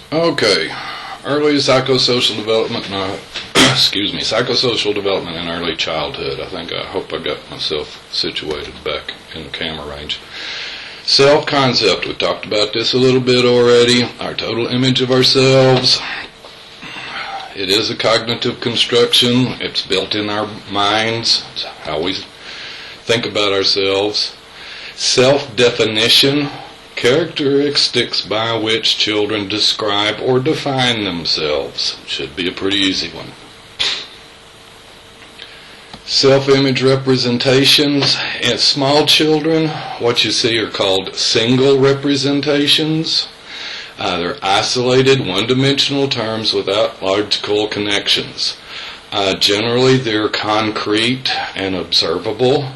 Okay, early psychosocial development, psychosocial development in early childhood. I hope I got myself situated back in the camera range. Self-concept, we talked about this a little bit already. Our total image of ourselves. It is a cognitive construction. It's built in our minds. It's how we think about ourselves. Self-definition, characteristics by which children describe or define themselves. Should be a pretty easy one. Self-image representations. In small children, what you see are called single representations. They're isolated, one-dimensional terms without logical connections. Generally, they're concrete and observable.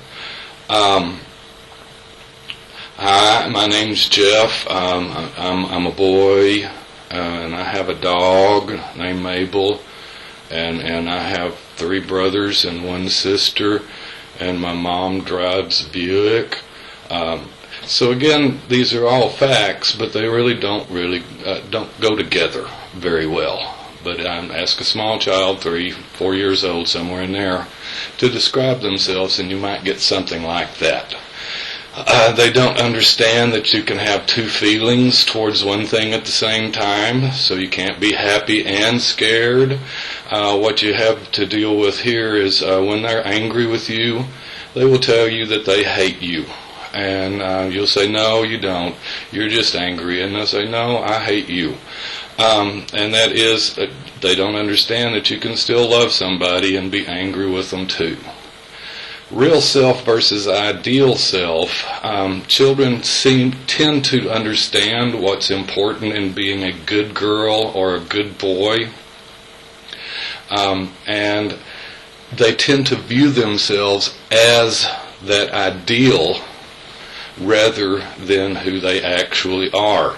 Hi, my name's Jeff. I'm a boy, and I have a dog named Mabel, and I have 3 brothers and 1 sister, and my mom drives Buick. So again, these are all facts, but they really don't go together very well. But ask a small child, 3, 4 years old, somewhere in there, to describe themselves, and you might get something like that. They don't understand that you can have 2 feelings towards one thing at the same time, so you can't be happy and scared. What you have to deal with here is when they're angry with you, they will tell you that they hate you. And you'll say, no, you don't. You're just angry. And they'll say, no, I hate you. And that is, they don't understand that you can still love somebody and be angry with them too. Real self versus ideal self. Children tend to understand what's important in being a good girl or a good boy. And they tend to view themselves as that ideal rather than who they actually are.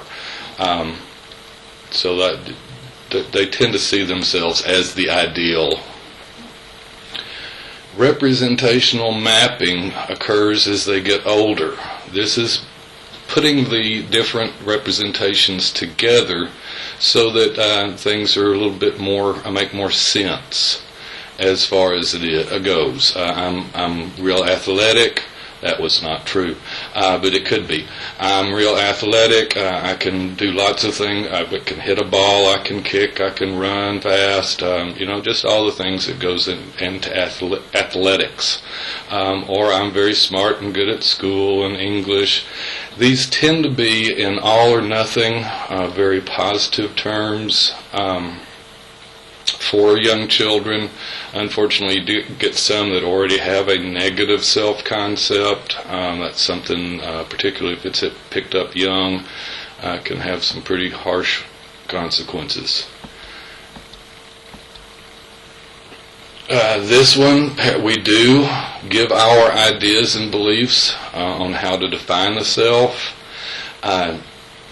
So that they tend to see themselves as the ideal. Representational mapping occurs as they get older. This is putting the different representations together so that things are a little bit more, make more sense as far as it goes. I'm real athletic. That was not true, but it could be. I'm real athletic. I can do lots of things. I can hit a ball. I can kick. I can run fast. Just all the things that goes into athletics. Or I'm very smart and good at school and English. These tend to be in all or nothing, very positive terms. For young children, unfortunately, you do get some that already have a negative self-concept. That's something, particularly if it's picked up young, can have some pretty harsh consequences. This one, we do give our ideas and beliefs on how to define the self. A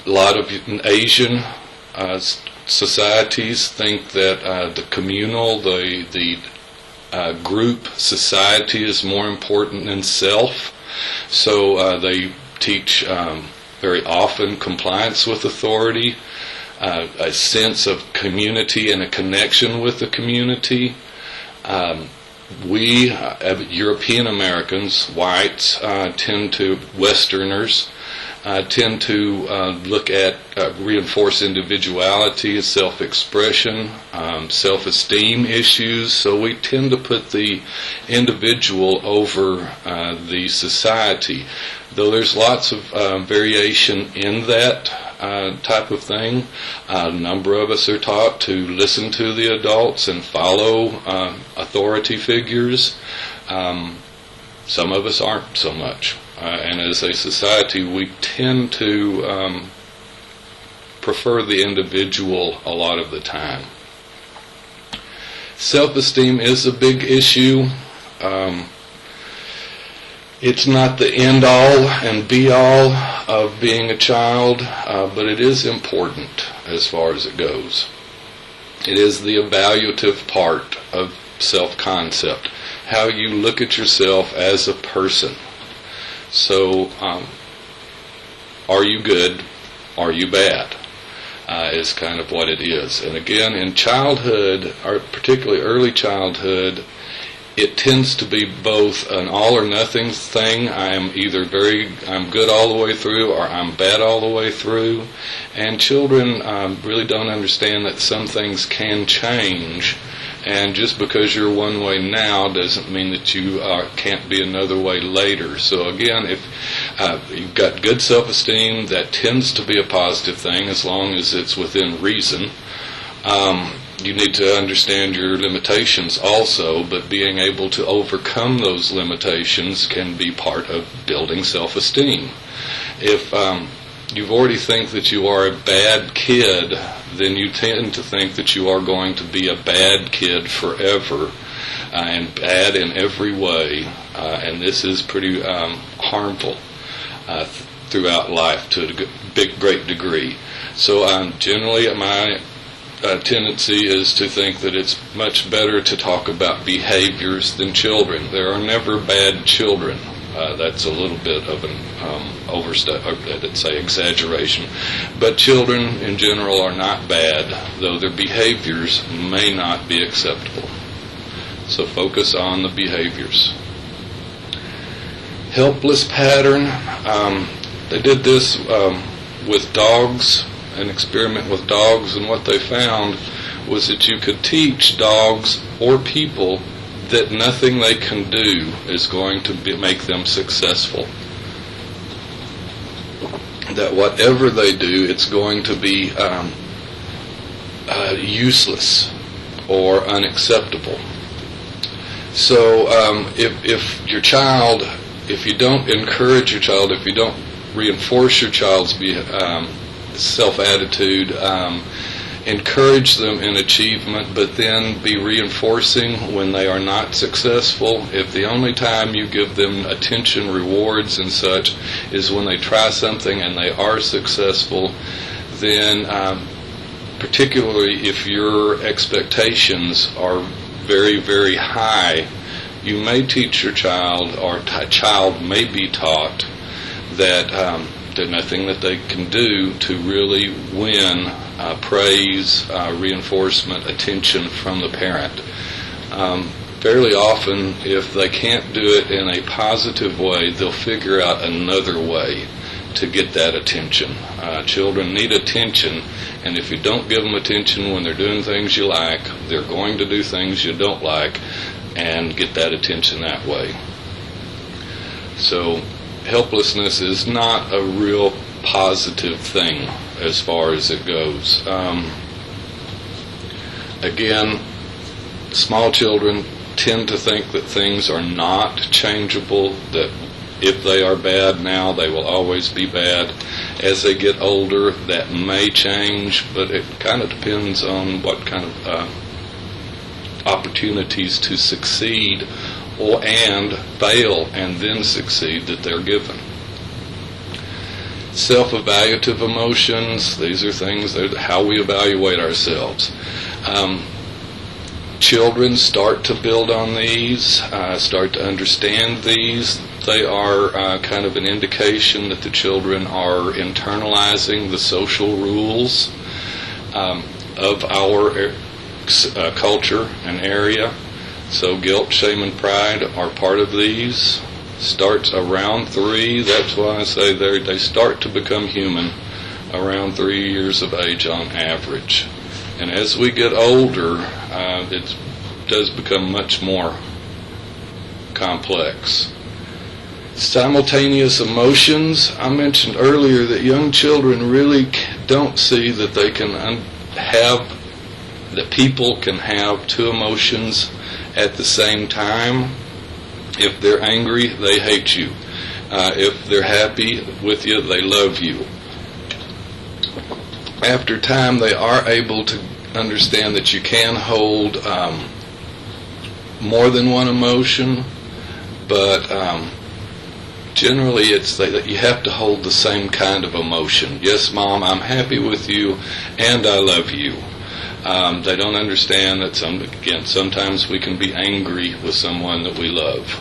lot of Asian societies think that the communal, the group society is more important than self. So they teach very often compliance with authority, a sense of community and a connection with the community. We, European Americans, whites, Westerners, tend to look at reinforce individuality, self-expression, self-esteem issues. So we tend to put the individual over the society. Though there's lots of variation in that type of thing. A number of us are taught to listen to the adults and follow authority figures. Some of us aren't so much. And as a society, we tend to prefer the individual a lot of the time. Self-esteem is a big issue. It's not the end-all and be-all of being a child, but it is important as far as it goes. It is the evaluative part of self-concept, how you look at yourself as a person. So, are you good? Are you bad? is kind of what it is. And again, in childhood, or particularly early childhood, it tends to be both an all or nothing thing. I'm good all the way through, or I'm bad all the way through. And children really don't understand that some things can change. And just because you're one way now doesn't mean that you can't be another way later. So again, if you've got good self-esteem, that tends to be a positive thing as long as it's within reason. You need to understand your limitations also, but being able to overcome those limitations can be part of building self-esteem. If you already think that you are a bad kid, then you tend to think that you are going to be a bad kid forever, and bad in every way, and this is pretty harmful throughout life to a great degree. So generally my tendency is to think that it's much better to talk about behaviors than children. There are never bad children. That's a little bit of an exaggeration. But children in general are not bad, though their behaviors may not be acceptable. So focus on the behaviors. Helpless pattern. They did this with dogs, an experiment with dogs, and what they found was that you could teach dogs or people that nothing they can do is going to make them successful. That whatever they do, it's going to be useless or unacceptable. So if you don't encourage your child, if you don't reinforce your child's self-attitude, encourage them in achievement, but then be reinforcing when they are not successful. If the only time you give them attention, rewards, and such is when they try something and they are successful, then particularly if your expectations are very, very high, you may teach your child, or a child may be taught, that there's nothing that they can do to really win praise, reinforcement, attention from the parent. Fairly often, if they can't do it in a positive way, they'll figure out another way to get that attention. Children need attention, and if you don't give them attention when they're doing things you like, they're going to do things you don't like and get that attention that way. So helplessness is not a real positive thing as far as it goes. Again, small children tend to think that things are not changeable, that if they are bad now, they will always be bad. As they get older, that may change, but it kind of depends on what kind of opportunities to succeed and fail and then succeed that they're given. Self-evaluative emotions, these are things that how we evaluate ourselves. Children start to build on these, start to understand these. They are kind of an indication that the children are internalizing the social rules of our culture and area. So guilt, shame, and pride are part of these. Starts around 3. That's why I say they start to become human around 3 years of age on average. And as we get older, it does become much more complex. Simultaneous emotions. I mentioned earlier that young children really don't see that they can that people can have two emotions at the same time. If they're angry, they hate you. If they're happy with you, they love you. After time, they are able to understand that you can hold more than one emotion, but generally it's that you have to hold the same kind of emotion. Yes, Mom, I'm happy with you, and I love you. They don't understand that sometimes we can be angry with someone that we love.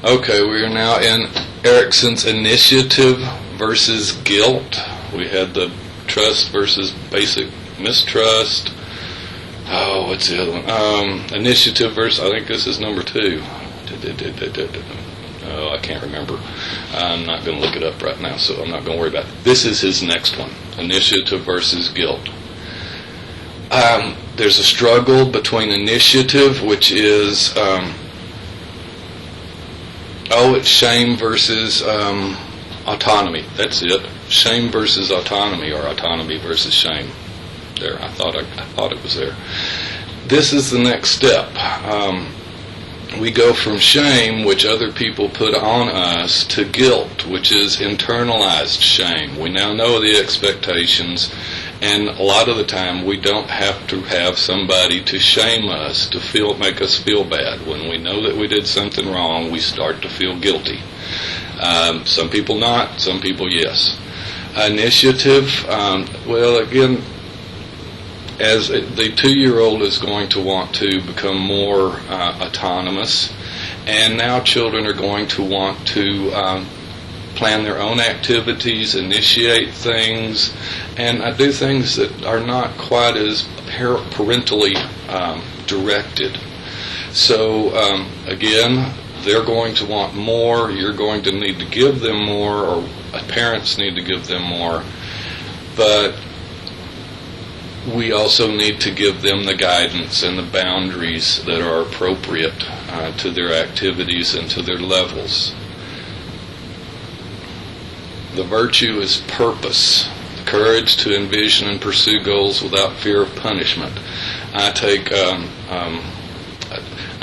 Okay, we are now in Erickson's initiative versus guilt. We had the trust versus basic mistrust. Oh, what's the other one? Initiative versus, I think this is number 2. Oh, I can't remember. I'm not going to look it up right now, so I'm not going to worry about it. This is his next one, initiative versus guilt. There's a struggle between initiative, which is, it's shame versus autonomy. That's it. Shame versus autonomy, or autonomy versus shame. There, I thought it was there. This is the next step. We go from shame, which other people put on us, to guilt, which is internalized shame. We now know the expectations, and a lot of the time we don't have to have somebody to shame us, to make us feel bad. When we know that we did something wrong, we start to feel guilty. Some people not, some people yes. Initiative, again, as the 2-year-old is going to want to become more autonomous, and now children are going to want to plan their own activities, initiate things, and do things that are not quite as parentally directed. So again, they're going to want more, you're going to need to give them more, or parents need to give them more, but we also need to give them the guidance and the boundaries that are appropriate to their activities and to their levels. The virtue is purpose, the courage to envision and pursue goals without fear of punishment. I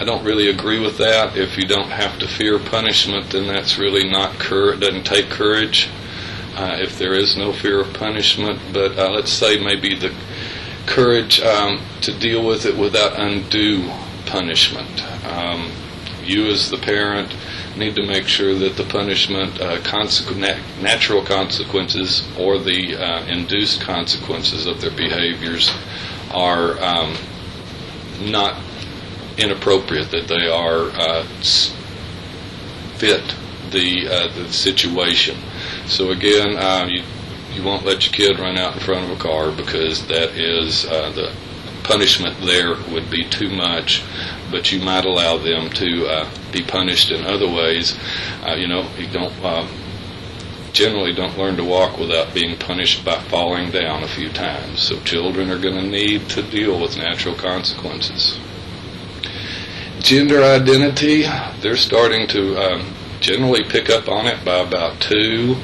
don't really agree with that. If you don't have to fear punishment, then that's really not courage. It doesn't take courage. If there is no fear of punishment, but let's say maybe the courage to deal with it without undue punishment. You as the parent need to make sure that the punishment, natural consequences or the induced consequences of their behaviors are not inappropriate, that they are fit the situation. So again, you won't let your kid run out in front of a car, because that is the punishment there would be too much, but you might allow them to be punished in other ways. You don't generally don't learn to walk without being punished by falling down a few times. So children are going to need to deal with natural consequences. Gender identity, they're starting to generally pick up on it by about 2.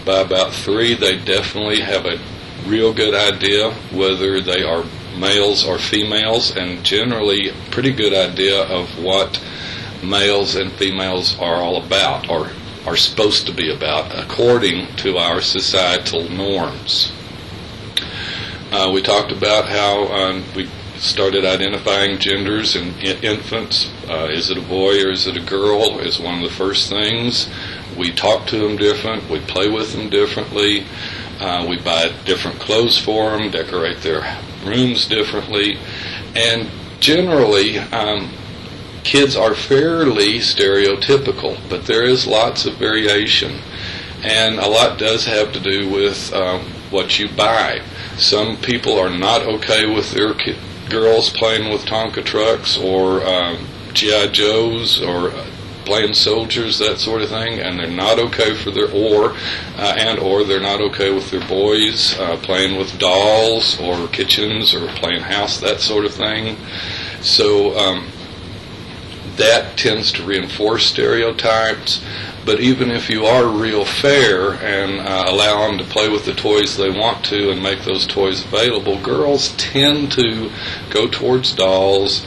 By about 3, they definitely have a real good idea whether they are males or females, and generally a pretty good idea of what males and females are all about, or are supposed to be about, according to our societal norms. We talked about how we started identifying genders in infants. Is it a boy or is it a girl is one of the first things. We talk to them different, we play with them differently, we buy different clothes for them, decorate their rooms differently, and generally kids are fairly stereotypical, but there is lots of variation, and a lot does have to do with what you buy. Some people are not okay with their girls playing with Tonka trucks or G.I. Joes or playing soldiers, that sort of thing, and they're not okay for their or they're not okay with their boys playing with dolls or kitchens or playing house, that sort of thing. So that tends to reinforce stereotypes. But even if you are real fair and allow them to play with the toys they want to and make those toys available, girls tend to go towards dolls,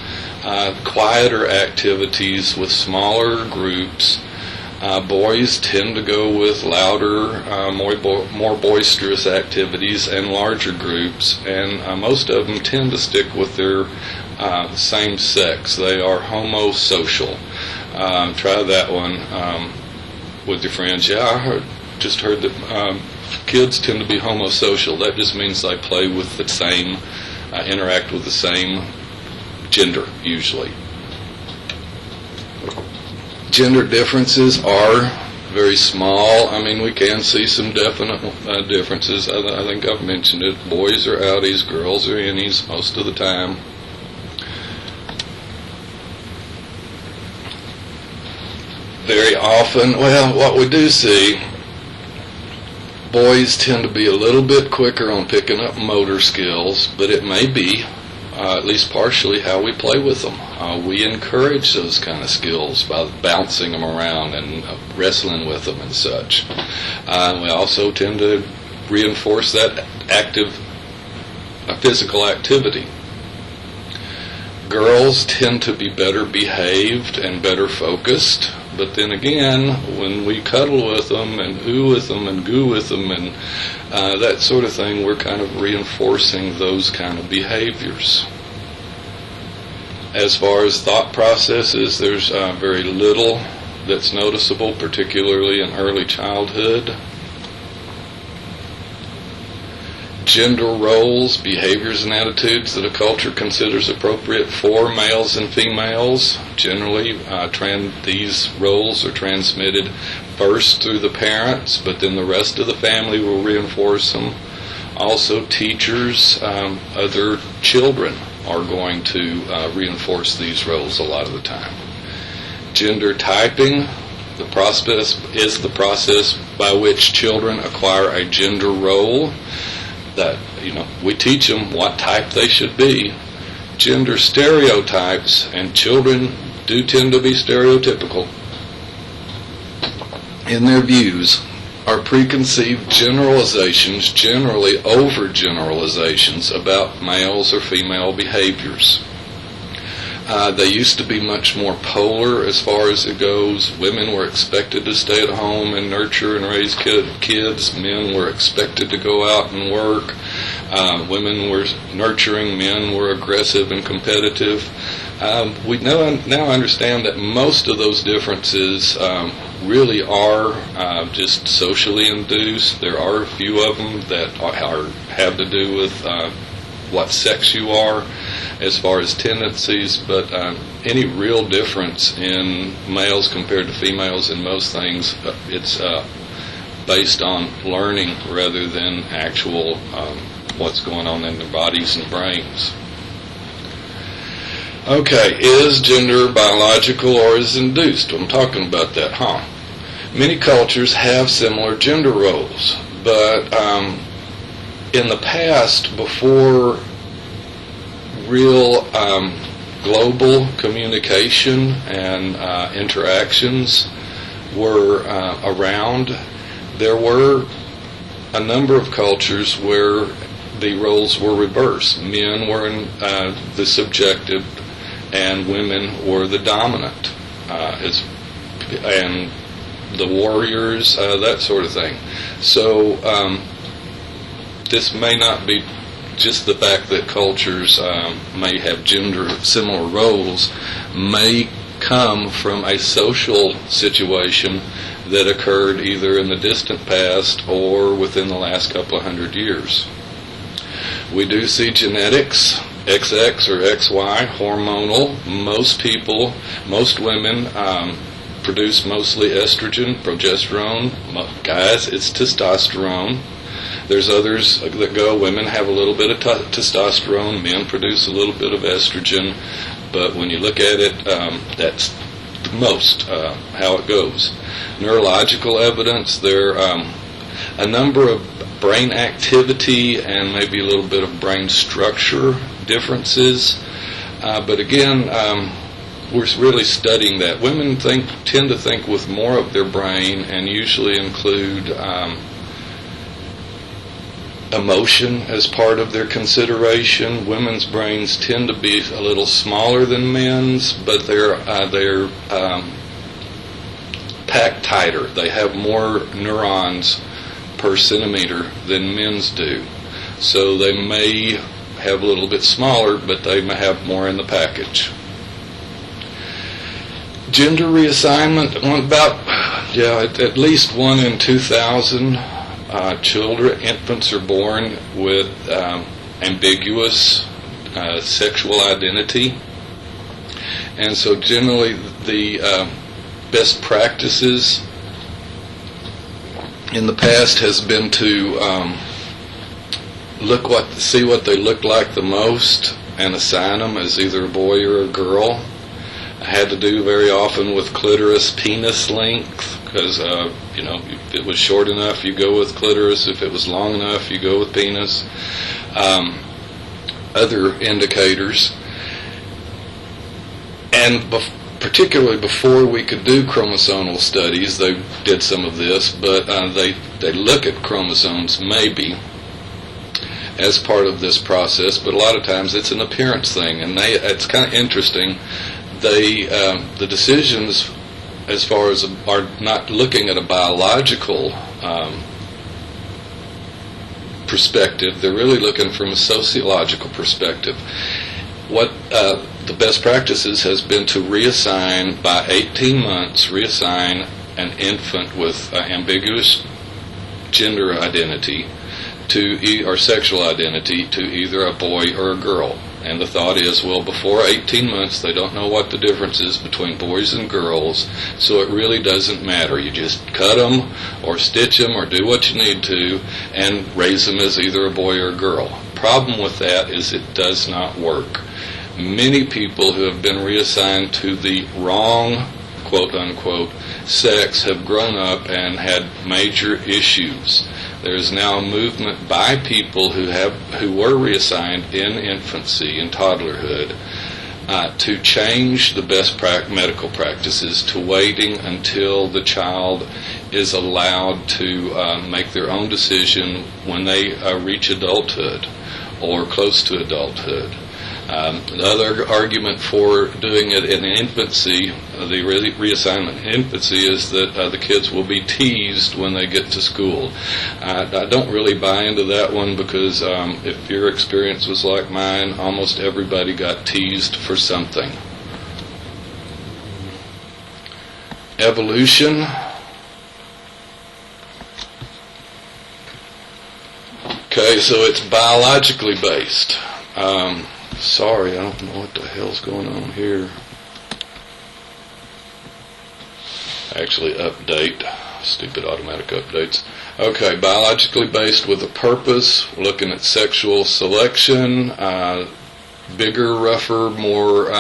quieter activities with smaller groups. Boys tend to go with louder, more boisterous activities and larger groups, and most of them tend to stick with their same sex. They are homosocial. Try that one with your friends. Yeah, I just heard that kids tend to be homosocial. That just means they play with the same, interact with the same gender, usually. Gender differences are very small. I mean, we can see some definite differences. I think I've mentioned it. Boys are outies, girls are innies most of the time. Very often, well, what we do see, boys tend to be a little bit quicker on picking up motor skills, but it may be, at least partially, how we play with them. We encourage those kind of skills by bouncing them around and wrestling with them and such. We also tend to reinforce that physical activity. Girls tend to be better behaved and better focused, but then again, when we cuddle with them and ooh with them and goo with them and that sort of thing, we're kind of reinforcing those kind of behaviors. As far as thought processes, there's very little that's noticeable, particularly in early childhood. Gender roles, behaviors, and attitudes that a culture considers appropriate for males and females. Generally, these roles are transmitted first through the parents, but then the rest of the family will reinforce them. Also, teachers, other children are going to reinforce these roles a lot of the time. Gender typing, the process is the process by which children acquire a gender role. That, we teach them what type they should be. Gender stereotypes, and children do tend to be stereotypical in their views, are preconceived generalizations, generally overgeneralizations about males or female behaviors. They used to be much more polar as far as it goes. Women were expected to stay at home and nurture and raise kids. Men were expected to go out and work. Women were nurturing. Men were aggressive and competitive. We now understand that most of those differences really are just socially induced. There are a few of them that have to do with what sex you are as far as tendencies, but any real difference in males compared to females in most things, it's based on learning rather than actual what's going on in their bodies and brains. Okay, is gender biological or is it induced? I'm talking about that, huh? Many cultures have similar gender roles, but in the past, before real global communication and interactions were around, there were a number of cultures where the roles were reversed. Men were the subjective and women were the dominant, and the warriors, that sort of thing. So this may not be just the fact that cultures may have similar roles, may come from a social situation that occurred either in the distant past or within the last couple of 100 years. We do see genetics, XX or XY, hormonal. Most women produce mostly estrogen, progesterone. Guys, it's testosterone. There's others that go, women have a little bit of testosterone, men produce a little bit of estrogen, but when you look at it, that's the most how it goes. Neurological evidence, there are a number of brain activity and maybe a little bit of brain structure differences, but again, we're really studying that. Women tend to think with more of their brain and usually include emotion as part of their consideration. Women's brains tend to be a little smaller than men's, but they're packed tighter. They have more neurons per centimeter than men's do. So they may have a little bit smaller, but they may have more in the package. Gender reassignment, at least 1 in 2,000 infants are born with ambiguous sexual identity, and so generally the best practices in the past has been to see what they look like the most and assign them as either a boy or a girl. I had to do very often with clitoris penis length, because if it was short enough, you go with clitoris. If it was long enough, you go with penis. Other indicators. And particularly before we could do chromosomal studies, they did some of this, but they look at chromosomes maybe as part of this process, but a lot of times it's an appearance thing, and it's kind of interesting. The decisions as far as are not looking at a biological perspective, they're really looking from a sociological perspective. What the best practices has been to reassign, by 18 months, reassign an infant with ambiguous gender identity or sexual identity to either a boy or a girl. And the thought is, well, before 18 months, they don't know what the difference is between boys and girls, so it really doesn't matter. You just cut them or stitch them or do what you need to and raise them as either a boy or a girl. Problem with that is it does not work. Many people who have been reassigned to the wrong, quote-unquote, sex have grown up and had major issues. There is now a movement by people who were reassigned in infancy and toddlerhood to change the best medical practices to waiting until the child is allowed to make their own decision when they reach adulthood or close to adulthood. The other argument for doing it in infancy, the reassignment in infancy, is that the kids will be teased when they get to school. I don't really buy into that one, because if your experience was like mine, almost everybody got teased for something. Evolution. Okay, so it's biologically based. Sorry, I don't know what the hell's going on here. Actually, update. Stupid automatic updates. Okay, biologically based with a purpose. We're looking at sexual selection. Bigger, rougher, more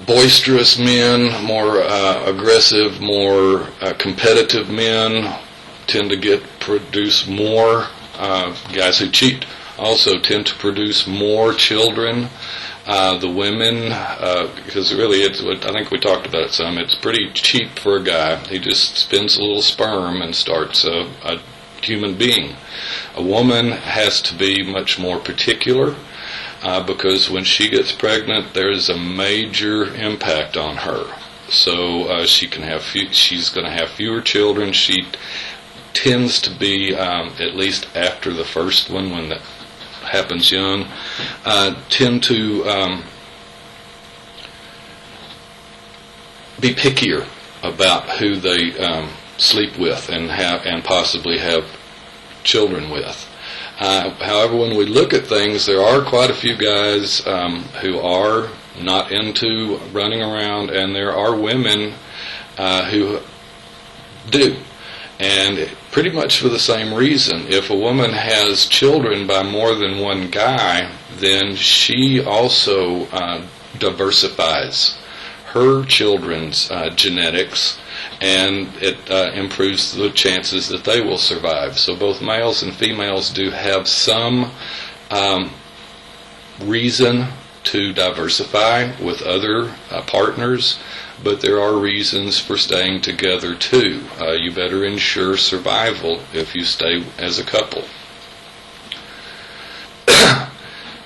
boisterous men, more aggressive, more competitive men tend to produce more. Guys who cheat also tend to produce more children. The women, because really, I think we talked about it some, it's pretty cheap for a guy. He just spends a little sperm and starts a human being. A woman has to be much more particular, because when she gets pregnant, there's a major impact on her. So she's going to have fewer children. She tends to be, at least after the first one, when that happens young, tend to be pickier about who they sleep with and possibly have children with. However, when we look at things, there are quite a few guys who are not into running around, and there are women who do. And pretty much for the same reason. If a woman has children by more than one guy, then she also diversifies her children's genetics, and it improves the chances that they will survive. So both males and females do have some reason to diversify with other partners, but there are reasons for staying together too. You better ensure survival if you stay as a couple.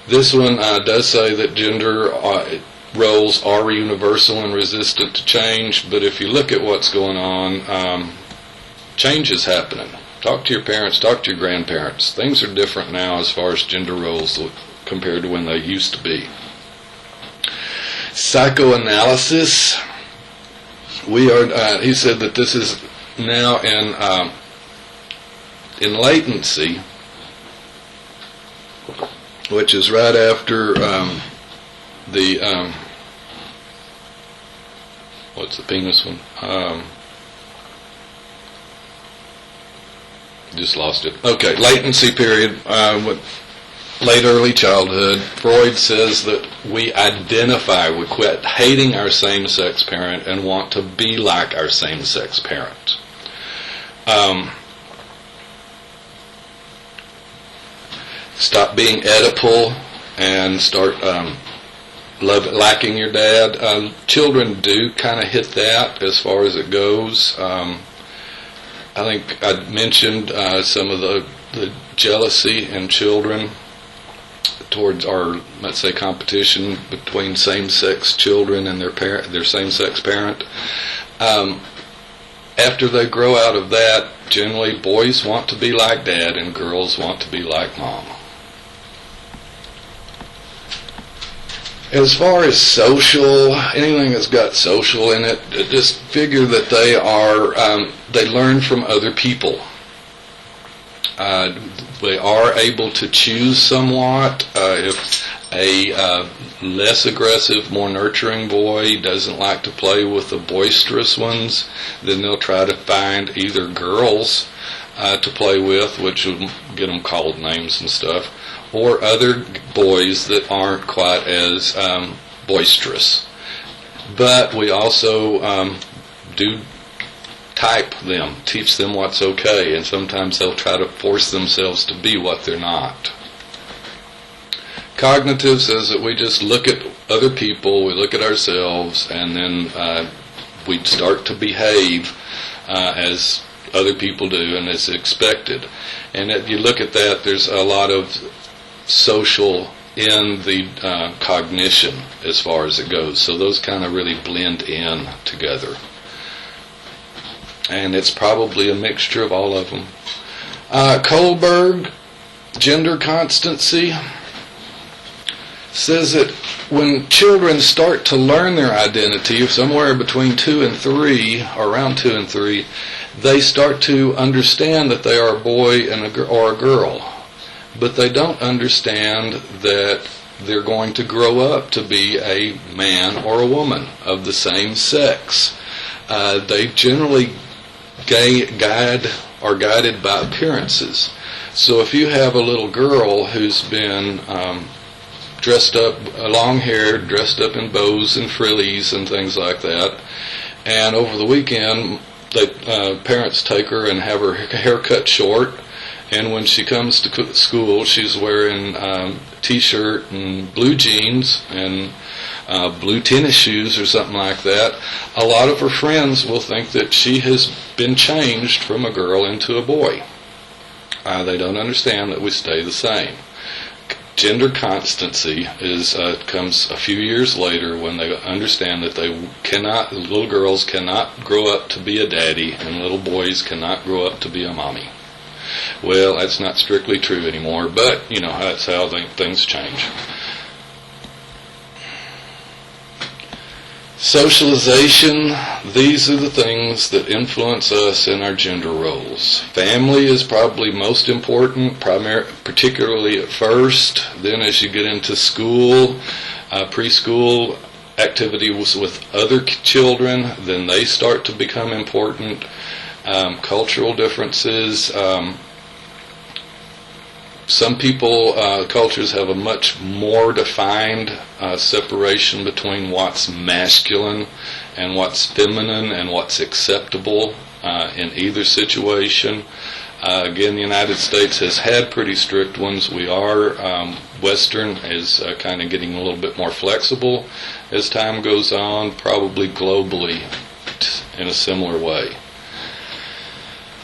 This one does say that gender roles are universal and resistant to change, but if you look at what's going on, change is happening. Talk to your parents, talk to your grandparents. Things are different now as far as gender roles compared to when they used to be. Psychoanalysis. He said that this is now in latency, which is right after what's the penis one? Just lost it. Okay, latency period, late early childhood. Freud says that we quit hating our same-sex parent and want to be like our same-sex parent. Stop being Oedipal and start liking your dad. Children do kind of hit that as far as it goes. I think I mentioned some of the jealousy in children towards our, let's say, competition between same-sex children and their same-sex parent. After they grow out of that, generally boys want to be like dad and girls want to be like mom. As far as social, anything that's got social in it, just figure that they learn from other people. They are able to choose somewhat. If a less aggressive, more nurturing boy doesn't like to play with the boisterous ones, then they'll try to find either girls to play with, which will get them called names and stuff, or other boys that aren't quite as boisterous. But we also do type them, teach them what's okay, and sometimes they'll try to force themselves to be what they're not. Cognitive says that we just look at other people, we look at ourselves, and then we start to behave as other people do and as expected. And if you look at that, there's a lot of social in the cognition as far as it goes. So those kind of really blend in together. And it's probably a mixture of all of them. Kohlberg, gender constancy, says that when children start to learn their identity, somewhere between 2 and 3, or around 2 and 3, they start to understand that they are a boy or a girl. But they don't understand that they're going to grow up to be a man or a woman of the same sex. They generally are guided by appearances. So if you have a little girl who's been dressed up, long hair, dressed up in bows and frillies and things like that, and over the weekend parents take her and have her hair cut short, and when she comes to school she's wearing t-shirt and blue jeans and blue tennis shoes or something like that, a lot of her friends will think that she has been changed from a girl into a boy. They don't understand that we stay the same. Gender constancy comes a few years later when they understand that little girls cannot grow up to be a daddy and little boys cannot grow up to be a mommy. Well, that's not strictly true anymore, but that's how things change. Socialization, these are the things that influence us in our gender roles. Family is probably most important, particularly at first. Then as you get into school, preschool activities with other children, then they start to become important. Cultural differences. Some cultures have a much more defined separation between what's masculine and what's feminine and what's acceptable in either situation. Again, the United States has had pretty strict ones. We are, Western is kind of getting a little bit more flexible as time goes on, probably globally in a similar way.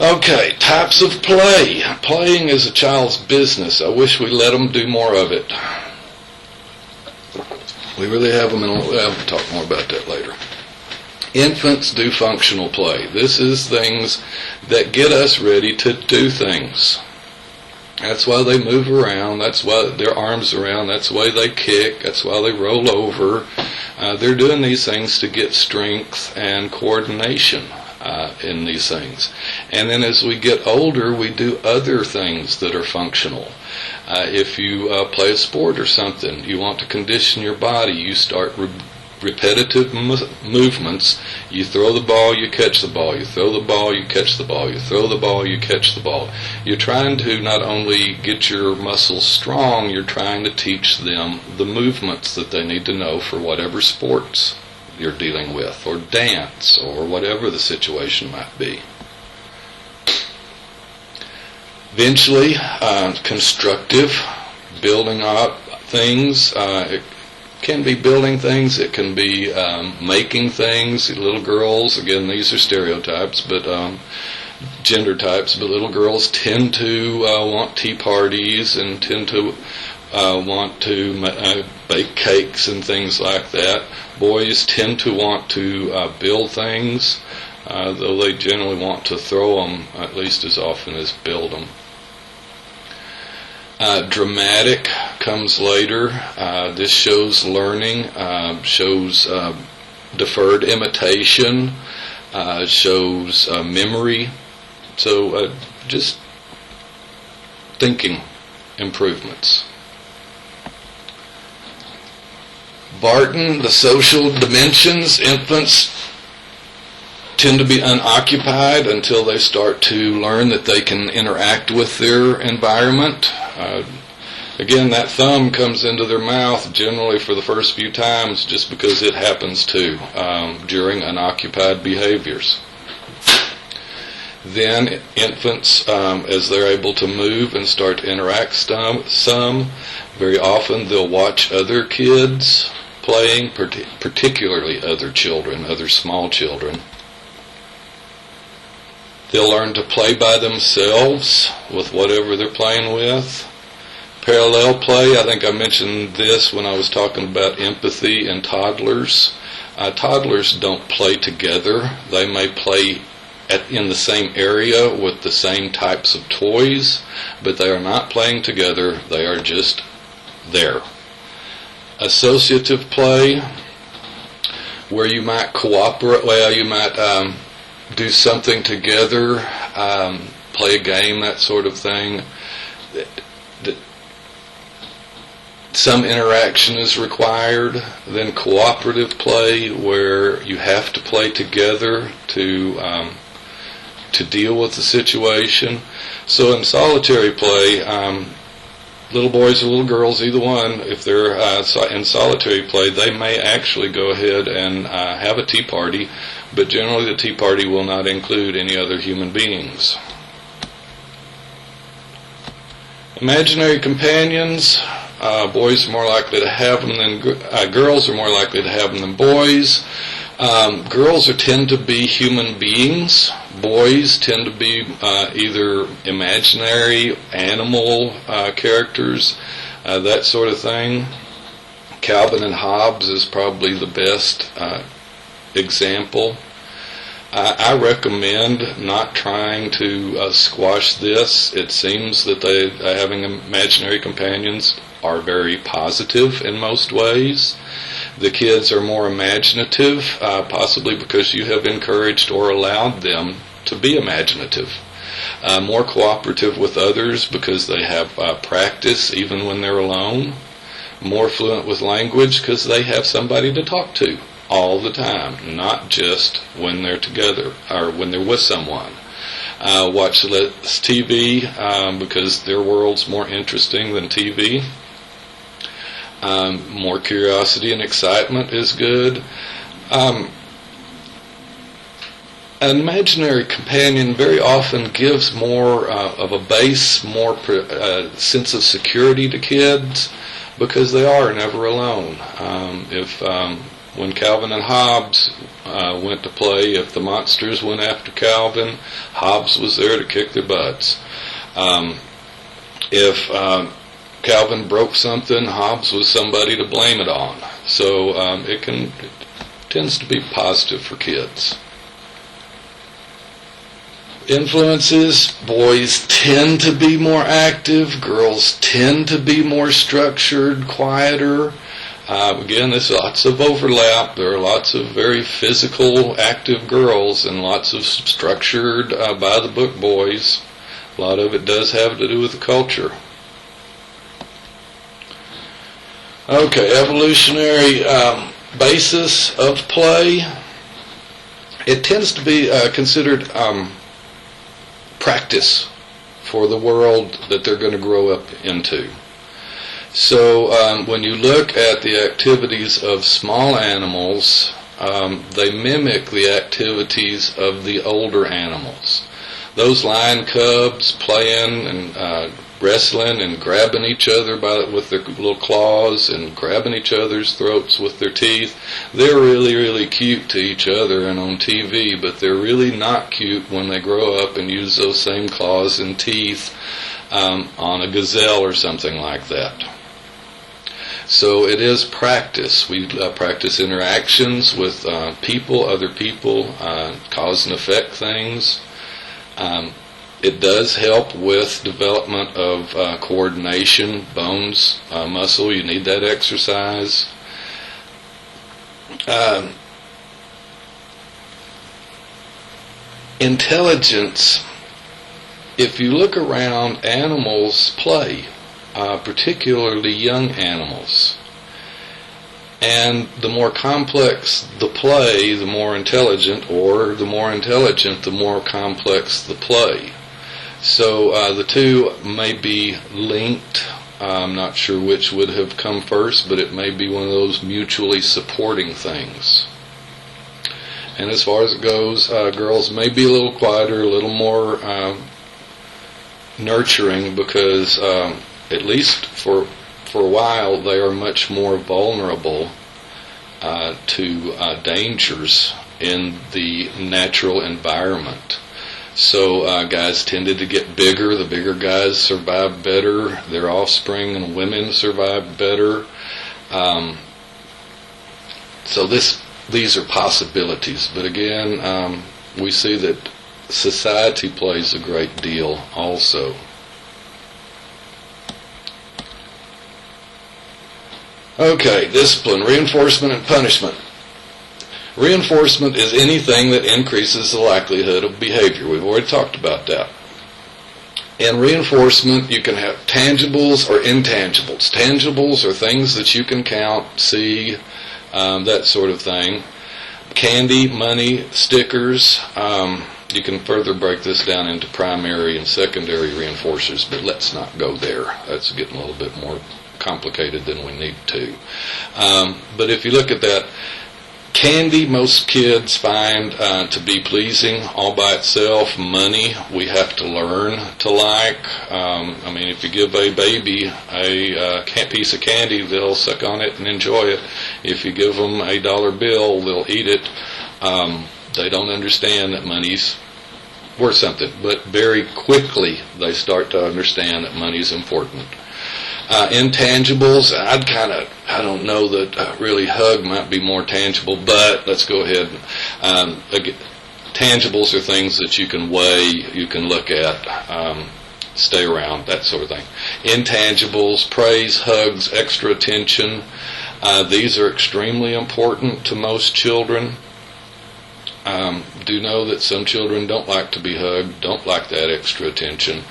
Okay, types of play. Playing is a child's business. I wish we let them do more of it. We really have them, and we'll talk more about that later. Infants do functional play. This is things that get us ready to do things. That's why they move around. That's why their arms around. That's why they kick. That's why they roll over. They're doing these things to get strength and coordination in these things. And then as we get older, we do other things that are functional. If you play a sport or something, you want to condition your body, you start repetitive movements. You throw the ball, you catch the ball. You throw the ball, you catch the ball. You throw the ball, you catch the ball. You're trying to not only get your muscles strong, you're trying to teach them the movements that they need to know for whatever sports you're dealing with, or dance, or whatever the situation might be. Eventually, constructive, building up things. It can be building things. It can be making things. Little girls, again, these are stereotypes, but gender types. But little girls tend to want tea parties and tend to want to bake cakes and things like that. Boys tend to want to build things, though they generally want to throw them at least as often as build them. Dramatic comes later. This shows learning, shows deferred imitation, shows memory. So just thinking improvements. Barton, the social dimensions. Infants tend to be unoccupied until they start to learn that they can interact with their environment. Again, that thumb comes into their mouth generally for the first few times just because it happens to during unoccupied behaviors. Then infants, as they're able to move and start to interact some, very often they'll watch other kids playing, particularly other children, other small children. They'll learn to play by themselves with whatever they're playing with. Parallel play, I think I mentioned this when I was talking about empathy and toddlers. Toddlers don't play together. They may play in the same area with the same types of toys, but they are not playing together. They are just there. Associative play, where you might cooperate, you might do something together, play a game, that sort of thing. Some interaction is required. Then cooperative play, where you have to play together to deal with the situation. So in solitary play, little boys or little girls, either one, if they're in solitary play, they may actually go ahead and have a tea party, but generally the tea party will not include any other human beings. Imaginary companions, boys are more likely to have them than girls are more likely to have them than boys. Girls tend to be human beings. Boys tend to be either imaginary animal characters, that sort of thing. Calvin and Hobbes is probably the best example. I recommend not trying to squash this. It seems that having imaginary companions are very positive in most ways. The kids are more imaginative, possibly because you have encouraged or allowed them to be imaginative. More cooperative with others because they have practice even when they're alone. More fluent with language because they have somebody to talk to all the time, not just when they're together or when they're with someone. Watch less TV because their world's more interesting than TV. More curiosity and excitement is good. An imaginary companion very often gives more of a base, more sense of security to kids because they are never alone. When Calvin and Hobbes went to play, if the monsters went after Calvin, Hobbes was there to kick their butts. If Calvin broke something, Hobbes was somebody to blame it on. So it tends to be positive for kids. Influences, boys tend to be more active, girls tend to be more structured, quieter. Again, there's lots of overlap. There are lots of very physical, active girls and lots of structured, by-the-book boys. A lot of it does have to do with the culture. Okay, evolutionary basis of play, it tends to be considered practice for the world that they're going to grow up into. So when you look at the activities of small animals, they mimic the activities of the older animals. Those lion cubs playing and wrestling and grabbing each other with their little claws and grabbing each other's throats with their teeth, they're really, really cute to each other and on TV, but they're really not cute when they grow up and use those same claws and teeth on a gazelle or something like that. So it is practice. We practice interactions with people, other people, cause and effect things. It does help with development of coordination, bones, muscle. You need that exercise. Intelligence. If you look around, animals play, particularly young animals. And the more complex the play, the more intelligent, or the more intelligent, the more complex the play. So the two may be linked. I'm not sure which would have come first, but it may be one of those mutually supporting things. And as far as it goes, girls may be a little quieter, a little more nurturing, because at least for a while they are much more vulnerable to dangers in the natural environment. So guys tended to get bigger. The bigger guys survive better. Their offspring and women survive better. So these are possibilities. But again, we see that society plays a great deal also. Okay, discipline, reinforcement, and punishment. Reinforcement is anything that increases the likelihood of behavior. We've already talked about that. In reinforcement, you can have tangibles or intangibles. Tangibles are things that you can count, see, that sort of thing. Candy, money, stickers. You can further break this down into primary and secondary reinforcers, but let's not go there. That's getting a little bit more complicated than we need to. But if you look at that, candy most kids find to be pleasing all by itself. Money we have to learn to like. I mean, if you give a baby a piece of candy, they'll suck on it and enjoy it. If you give them a dollar bill, they'll eat it. They don't understand that money's worth something, but very quickly they start to understand that money's important. Intangibles, I don't know that really hug might be more tangible, but let's go ahead. Again, tangibles are things that you can weigh, you can look at, stay around, that sort of thing. Intangibles, praise, hugs, extra attention, these are extremely important to most children. Do know that some children don't like to be hugged, don't like that extra attention.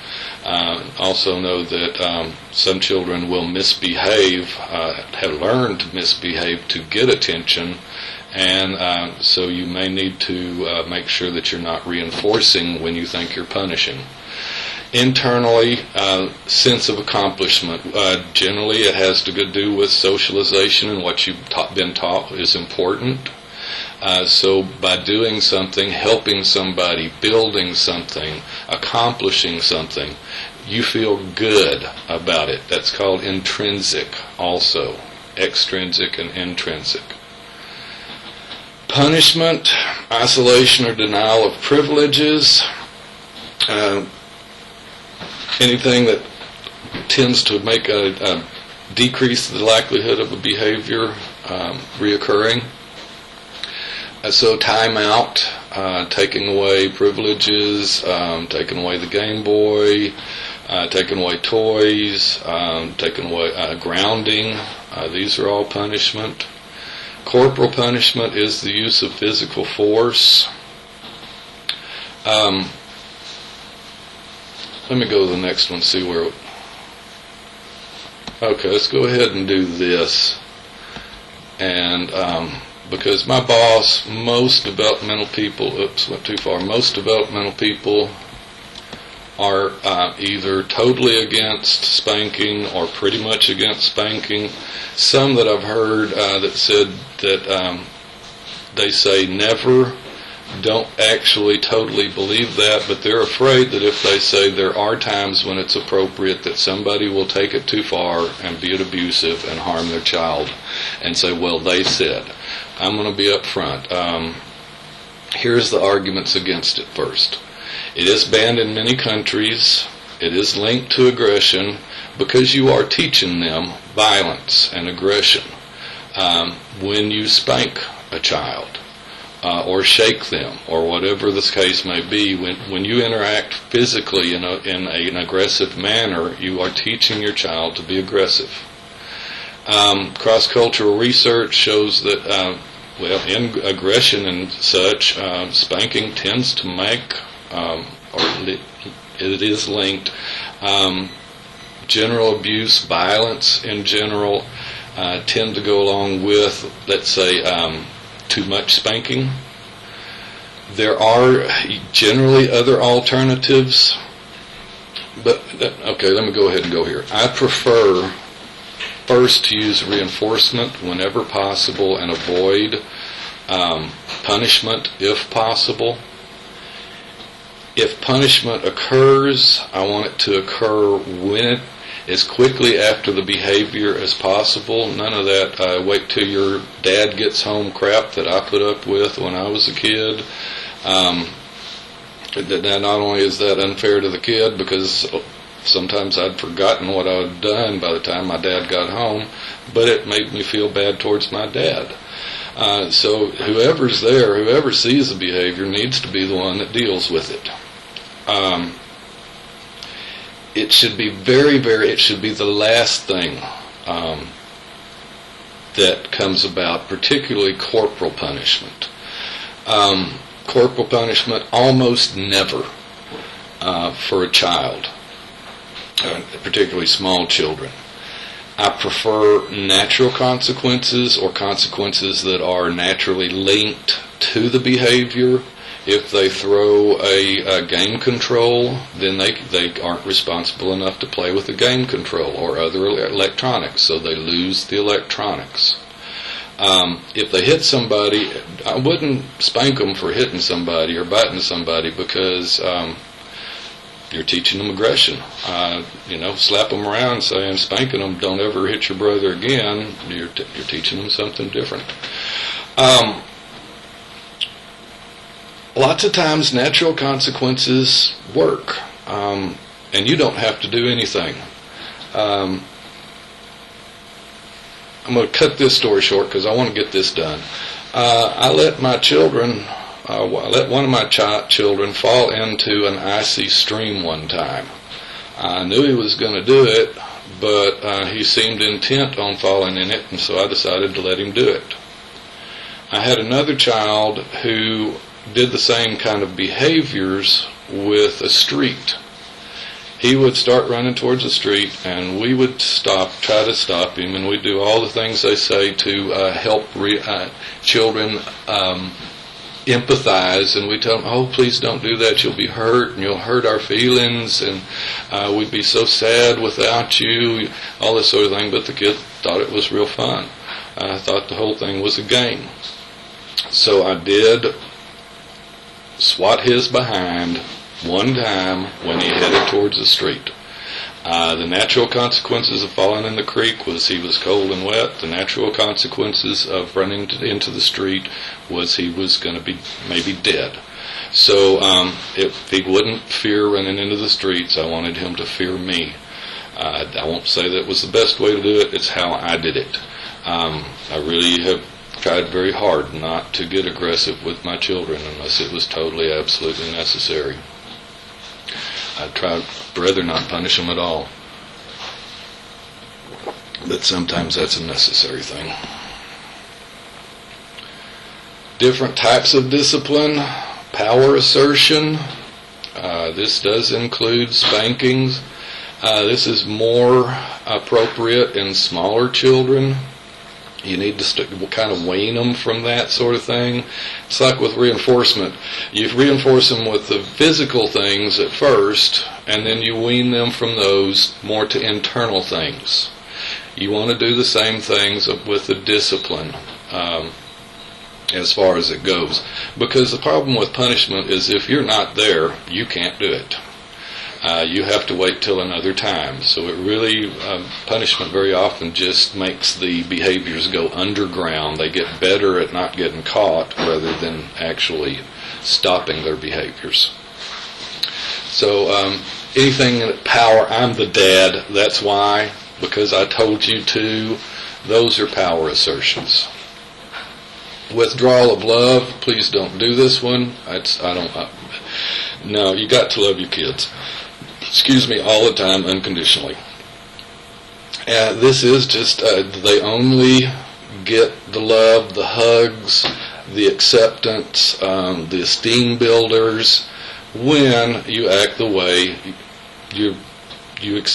Also know that some children will misbehave, have learned to misbehave to get attention, and so you may need to make sure that you're not reinforcing when you think you're punishing. Internally, sense of accomplishment. Generally, it has to do with socialization, and what you've been taught is important. So by doing something, helping somebody, building something, accomplishing something, you feel good about it. That's called intrinsic also. Extrinsic and intrinsic. Punishment, isolation or denial of privileges. Anything that tends to make decrease the likelihood of a behavior reoccurring. So timeout, taking away privileges, taking away the Game Boy, taking away toys, taking away grounding. These are all punishment. Corporal punishment is the use of physical force. Let me go to the next one, see where... Okay, let's go ahead and do this. And because my boss, most developmental people, went too far, most developmental people are either totally against spanking or pretty much against spanking. Some that I've heard that said that they say never, don't actually totally believe that, but they're afraid that if they say there are times when it's appropriate, that somebody will take it too far and be abusive and harm their child and say, well, they said. I'm going to be up front. Here's the arguments against it first. It is banned in many countries. It is linked to aggression because you are teaching them violence and aggression when you spank a child. Or shake them, or whatever the case may be. When you interact physically in an aggressive manner, you are teaching your child to be aggressive. Cross-cultural research shows that, in aggression and such, spanking tends to make, or it is linked, general abuse, violence in general, tend to go along with, let's say, too much spanking. There are generally other alternatives, but okay, let me go ahead and go here. I prefer first to use reinforcement whenever possible and avoid punishment if possible. If punishment occurs, I want it to occur as quickly after the behavior as possible. None of that wait till your dad gets home crap that I put up with when I was a kid. Not only is that unfair to the kid because sometimes I'd forgotten what I had done by the time my dad got home, but it made me feel bad towards my dad. So whoever's there, whoever sees the behavior needs to be the one that deals with it. It should be it should be the last thing that comes about, particularly corporal punishment. Corporal punishment almost never for a child, particularly small children. I prefer natural consequences or consequences that are naturally linked to the behavior. If they throw a game control, then they aren't responsible enough to play with the game control or other electronics, so they lose the electronics. If they hit somebody, I wouldn't spank them for hitting somebody or biting somebody because you're teaching them aggression. Slap them around saying, spanking them, don't ever hit your brother again. You're teaching them something different. Lots of times natural consequences work, and you don't have to do anything. I'm going to cut this story short because I want to get this done. I let my children, I let one of my children fall into an icy stream one time. I knew he was going to do it, but he seemed intent on falling in it, and so I decided to let him do it. I had another child who did the same kind of behaviors with a street. He would start running towards the street, and we would try to stop him, and we'd do all the things they say to help children empathize, and we'd tell them, oh, please don't do that, you'll be hurt, and you'll hurt our feelings, and we'd be so sad without you, all this sort of thing, but the kid thought it was real fun. I thought the whole thing was a game. So I did swat his behind one time when he headed towards the street. The natural consequences of falling in the creek was he was cold and wet. The natural consequences of running into the street was he was going to be maybe dead. So if he wouldn't fear running into the streets, I wanted him to fear me. I won't say that was the best way to do it. It's how I did it. I really have tried very hard not to get aggressive with my children unless it was totally, absolutely necessary. I'd rather not punish them at all. But sometimes that's a necessary thing. Different types of discipline. Power assertion. This does include spankings. This is more appropriate in smaller children. You need to kind of wean them from that sort of thing. It's like with reinforcement. You reinforce them with the physical things at first, and then you wean them from those more to internal things. You want to do the same things with the discipline as far as it goes. Because the problem with punishment is if you're not there, you can't do it. You have to wait till another time. So it really, punishment very often just makes the behaviors go underground. They get better at not getting caught rather than actually stopping their behaviors. So anything in power, I'm the dad, that's why, because I told you to, those are power assertions. Withdrawal of love, please don't do this one. No, you got to love your kids. Excuse me, all the time, unconditionally. This is just, they only get the love, the hugs, the acceptance, the esteem builders when you act the way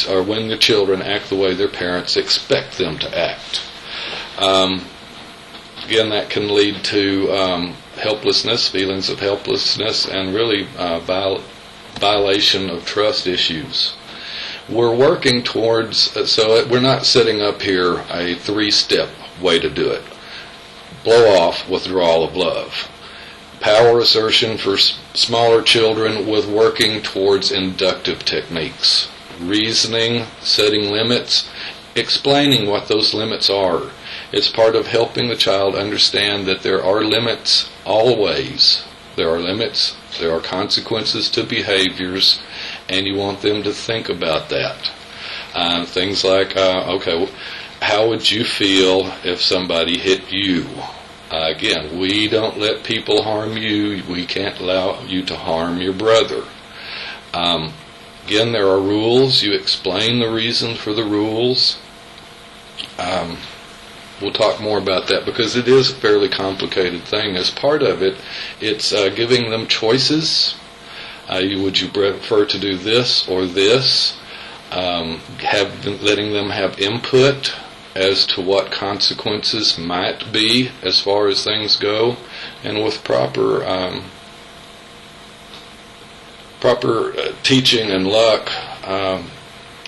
or when the children act the way their parents expect them to act. Again, that can lead to helplessness, feelings of helplessness, and really violation of trust issues. We're working towards, so we're not setting up here a 3-step way to do it. Blow off, withdrawal of love. Power assertion for smaller children with working towards inductive techniques. Reasoning, setting limits, explaining what those limits are. It's part of helping the child understand that there are limits always. There are limits, there are consequences to behaviors, and you want them to think about that. Things like, okay, how would you feel if somebody hit you? Again, we don't let people harm you. We can't allow you to harm your brother. Again, there are rules. You explain the reason for the rules. We'll talk more about that because it is a fairly complicated thing. As part of it, it's giving them choices. Would you prefer to do this or this? Letting them have input as to what consequences might be as far as things go, and with proper teaching and luck,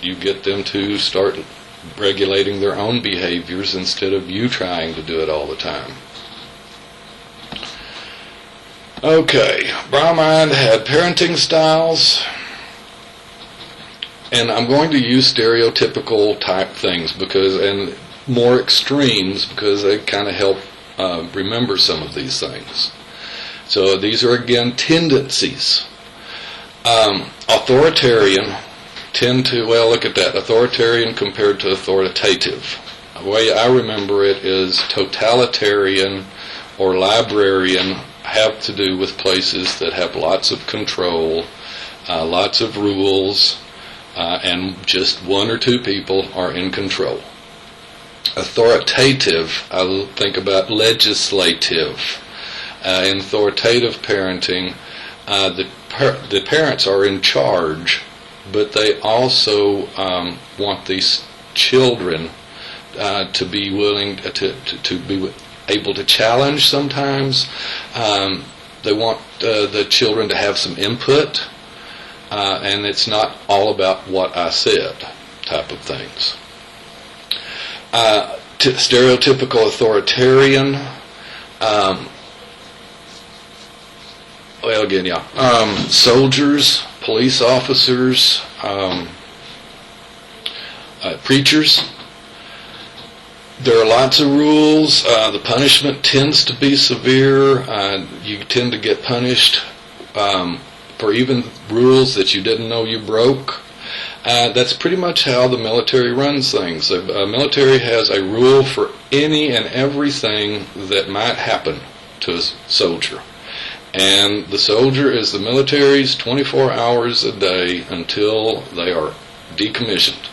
you get them to start regulating their own behaviors instead of you trying to do it all the time. Okay, Brahmind had parenting styles, and I'm going to use stereotypical type things and more extremes because they kind of help remember some of these things. So these are again tendencies. Authoritarian tend to, look at that, authoritarian compared to authoritative. The way I remember it is totalitarian or librarian have to do with places that have lots of control, lots of rules, and just one or two people are in control. Authoritative, I think about legislative. In authoritative parenting, the parents are in charge, but they also want these children to be willing to be able to challenge sometimes. They want the children to have some input, and it's not all about what I said type of things. Stereotypical authoritarian, soldiers, police officers, preachers. There are lots of rules. The punishment tends to be severe. You tend to get punished for even rules that you didn't know you broke. That's pretty much how the military runs things. The military has a rule for any and everything that might happen to a soldier. And the soldier is the military's 24 hours a day until they are decommissioned.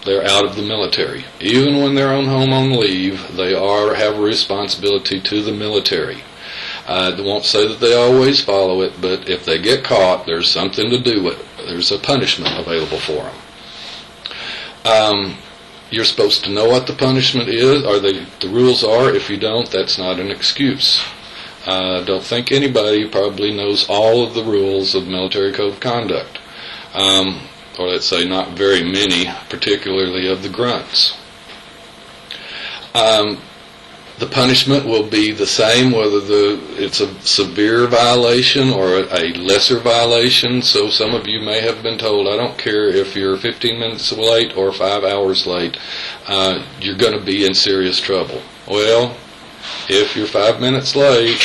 They're out of the military. Even when they're on home on leave, they have a responsibility to the military. I won't say that they always follow it, but if they get caught, there's something to do with it. There's a punishment available for them. You're supposed to know what the punishment is, or the rules are. If you don't, that's not an excuse. Don't think anybody probably knows all of the rules of military code of conduct. Or let's say not very many, particularly of the grunts. The punishment will be the same whether it's a severe violation or a lesser violation. So some of you may have been told, I don't care if you're 15 minutes late or 5 hours late, you're going to be in serious trouble. Well, if you're 5 minutes late,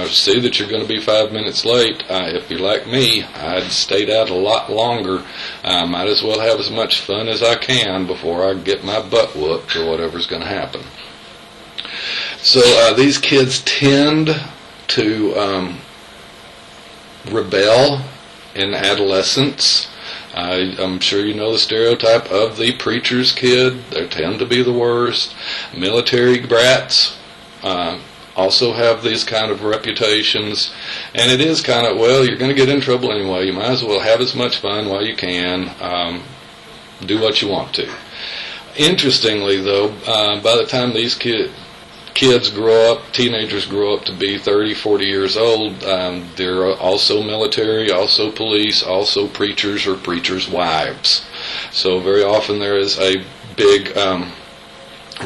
see that you're going to be 5 minutes late. If you're like me, I'd stayed out a lot longer. Might as well have as much fun as I can before I get my butt whooped or whatever's going to happen. So these kids tend to rebel in adolescence. I'm sure you know the stereotype of the preacher's kid. They tend to be the worst. Military brats also have these kind of reputations. And it is kind of, well, you're going to get in trouble anyway. You might as well have as much fun while you can. Do what you want to. Interestingly, though, by the time these kids grow up, teenagers grow up to be 30, 40 years old, they're also military, also police, also preachers or preachers' wives. So very often there is a big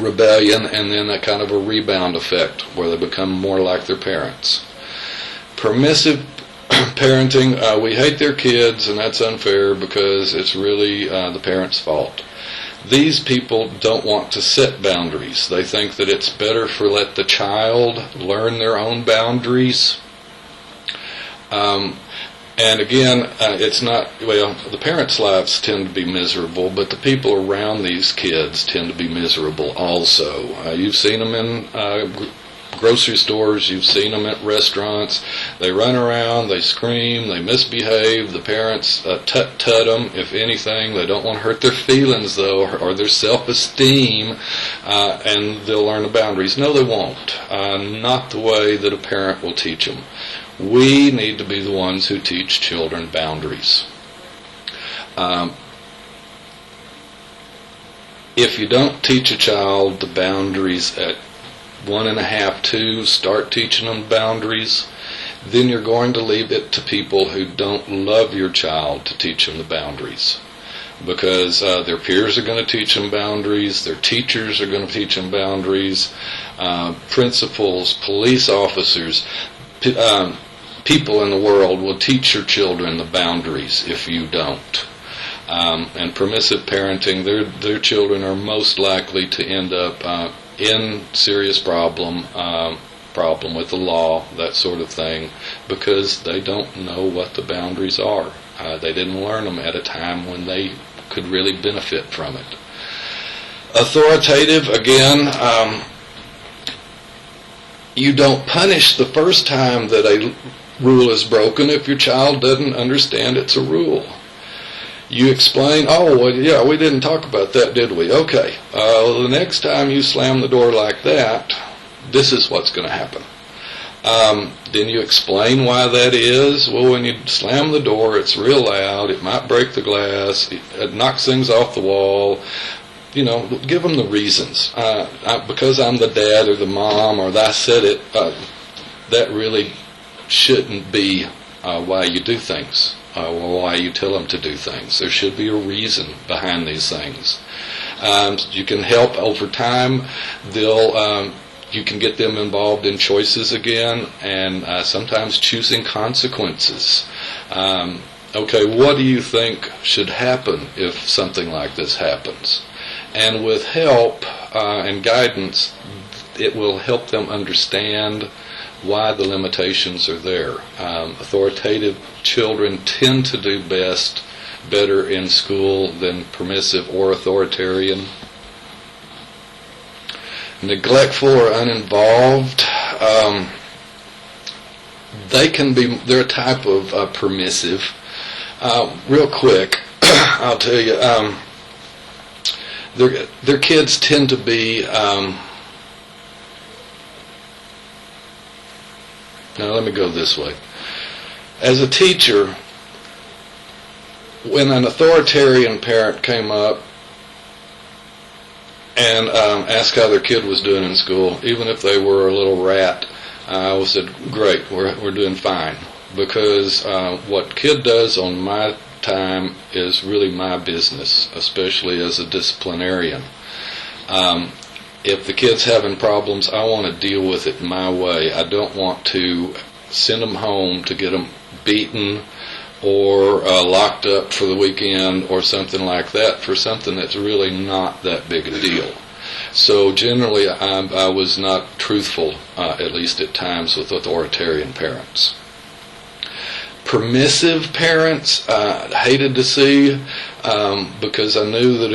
rebellion and then a kind of a rebound effect where they become more like their parents. Permissive parenting, we hate their kids, and that's unfair because it's really the parents' fault. These people don't want to set boundaries. They think that it's better for let the child learn their own boundaries. And again, it's not, well, the parents' lives tend to be miserable, but the people around these kids tend to be miserable also. You've seen them in grocery stores, you've seen them at restaurants. They run around, they scream, they misbehave. The parents tut them, if anything. They don't want to hurt their feelings, though, or their self-esteem, and they'll learn the boundaries. No, they won't. Not the way that a parent will teach them. We need to be the ones who teach children boundaries. If you don't teach a child the boundaries at 1.5, 2, start teaching them boundaries, then you're going to leave it to people who don't love your child to teach them the boundaries. Because their peers are going to teach them boundaries, their teachers are going to teach them boundaries, principals, police officers, people in the world will teach your children the boundaries if you don't. And permissive parenting, their children are most likely to end up in serious problem with the law, that sort of thing, because they don't know what the boundaries are. They didn't learn them at a time when they could really benefit from it. Authoritative, again, you don't punish the first time that a rule is broken if your child doesn't understand it's a rule. You explain, oh, well, yeah, we didn't talk about that, did we? Okay, the next time you slam the door like that, this is what's going to happen. Then you explain why that is. Well, when you slam the door, it's real loud, it might break the glass, it knocks things off the wall. You know, give them the reasons. Because I'm the dad or the mom or I said it, that really shouldn't be why you do things. Or why you tell them to do things. There should be a reason behind these things. You can help over time. You can get them involved in choices again, and sometimes choosing consequences. Okay, what do you think should happen if something like this happens? And with help and guidance, it will help them understand why the limitations are there. Authoritative children tend to do better in school than permissive or authoritarian. Neglectful or uninvolved, they're a type of permissive. Real quick, I'll tell you, their kids tend to be now let me go this way. As a teacher, when an authoritarian parent came up, and ask how their kid was doing in school. Even if they were a little rat, I always said, great, we're doing fine. Because what kid does on my time is really my business, especially as a disciplinarian. If the kid's having problems, I want to deal with it my way. I don't want to send them home to get them beaten or locked up for the weekend or something like that for something that's really not that big a deal. So generally I was not truthful, at least at times, with authoritarian parents. Permissive parents I hated to see, because I knew that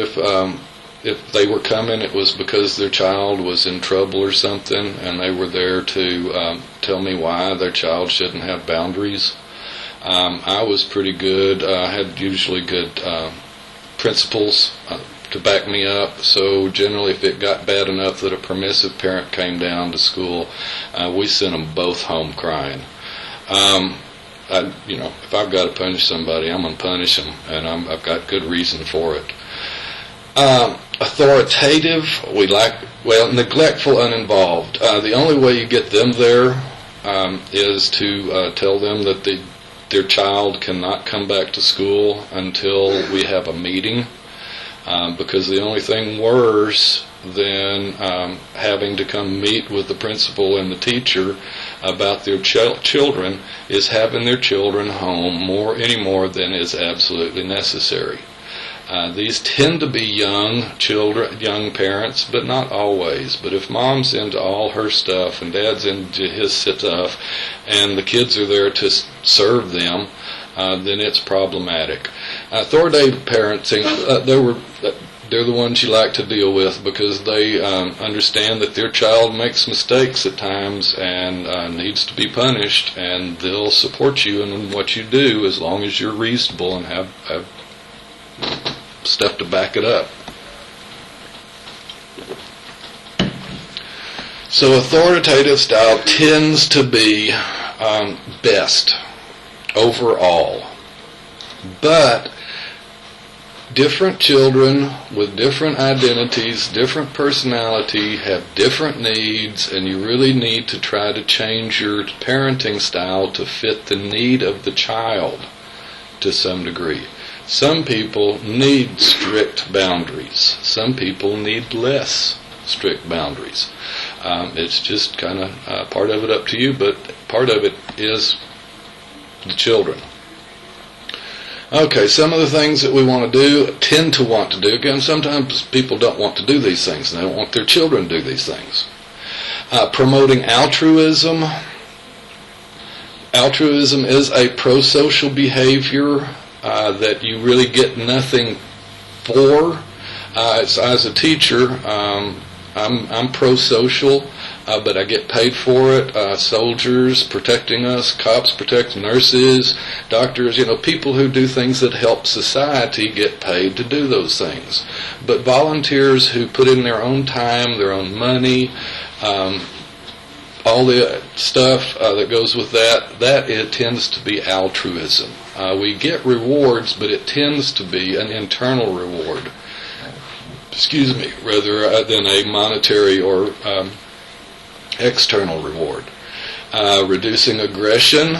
if they were coming, it was because their child was in trouble or something, and they were there to tell me why their child shouldn't have boundaries. I was pretty good. I had usually good principles to back me up, so generally if it got bad enough that a permissive parent came down to school, we sent them both home crying. If I've got to punish somebody, I'm going to punish them, and I've got good reason for it. Authoritative, neglectful, uninvolved. The only way you get them there is to tell them that their child cannot come back to school until we have a meeting, because the only thing worse than having to come meet with the principal and the teacher about their children is having their children home any more than is absolutely necessary. These tend to be young parents, but not always. But if mom's into all her stuff and dad's into his stuff, and the kids are there to serve them, then it's problematic. Authoritative parenting, they're the ones you like to deal with because they understand that their child makes mistakes at times and needs to be punished, and they'll support you in what you do as long as you're reasonable and have stuff to back it up. So authoritative style tends to be best overall, but different children with different identities, different personality, have different needs, and you really need to try to change your parenting style to fit the need of the child to some degree. Some people need strict boundaries. Some people need less strict boundaries. It's just kind of part of it up to you, but part of it is the children. Okay, some of the things that we tend to want to do, again, sometimes people don't want to do these things, and they don't want their children to do these things. Promoting altruism. Altruism is a pro-social behavior that you really get nothing for. As a teacher, I'm pro-social, but I get paid for it. Soldiers protecting us, cops protect nurses, doctors, people who do things that help society get paid to do those things. But volunteers who put in their own time, their own money, all the stuff that goes with that it tends to be altruism. We get rewards, but it tends to be an internal reward, rather than a monetary or external reward. Reducing aggression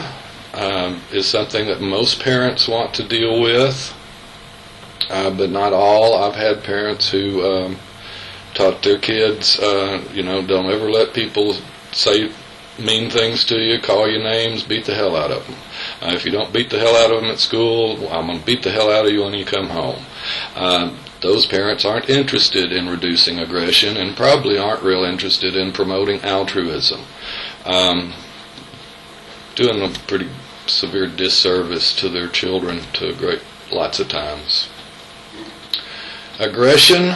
is something that most parents want to deal with, but not all. I've had parents who taught their kids, don't ever let people say mean things to you, call you names, beat the hell out of them. If you don't beat the hell out of them at school, I'm going to beat the hell out of you when you come home. Those parents aren't interested in reducing aggression and probably aren't real interested in promoting altruism. Doing a pretty severe disservice to their children lots of times. Aggression.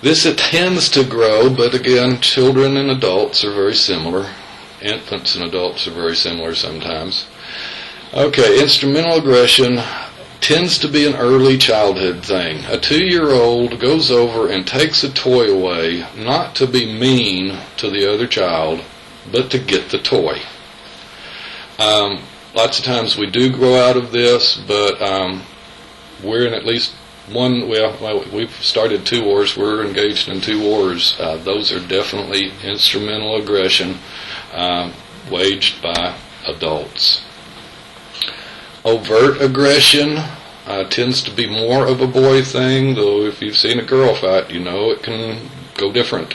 This tends to grow, but again, children and adults are very similar. Infants and adults are very similar sometimes. Okay, instrumental aggression tends to be an early childhood thing. A 2-year-old goes over and takes a toy away, not to be mean to the other child, but to get the toy. Lots of times we do grow out of this, but we're in at least we've started 2 wars. We're engaged in 2 wars. Those are definitely instrumental aggression waged by adults. Overt aggression tends to be more of a boy thing, though if you've seen a girl fight, you know it can go different.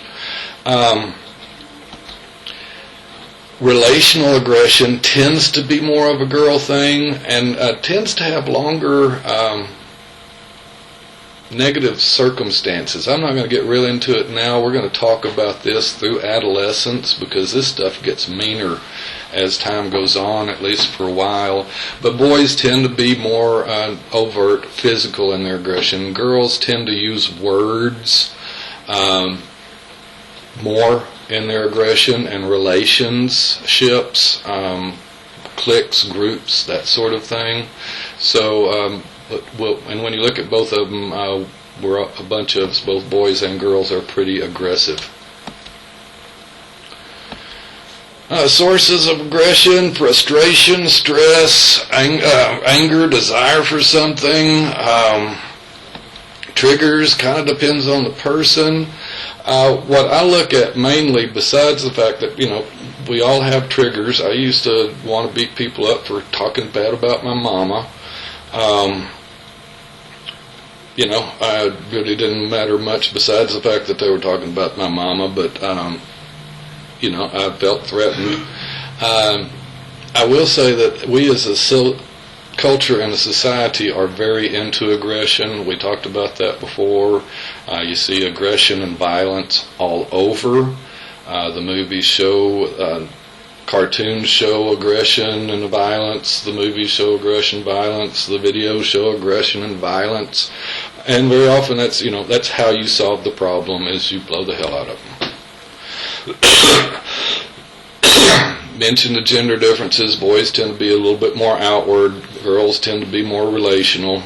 Relational aggression tends to be more of a girl thing and tends to have longer negative circumstances. I'm not going to get real into it now. We're going to talk about this through adolescence because this stuff gets meaner as time goes on, at least for a while. But boys tend to be more overt, physical in their aggression. Girls tend to use words more in their aggression and relationships, cliques, groups, that sort of thing. So, and when you look at both of them, we're a bunch of us, both boys and girls, are pretty aggressive. Sources of aggression: frustration, stress, anger, desire for something. Triggers kind of depends on the person. What I look at mainly, besides the fact that, we all have triggers. I used to want to beat people up for talking bad about my mama. It really didn't matter much besides the fact that they were talking about my mama, but, I felt threatened. I will say that we as a culture and a society are very into aggression. We talked about that before. You see aggression and violence all over. The movies show, cartoons show aggression and violence. The movies show aggression and violence. The videos show aggression and violence. And very often that's how you solve the problem, is you blow the hell out of them. Mention the gender differences. Boys tend to be a little bit more outward. Girls tend to be more relational.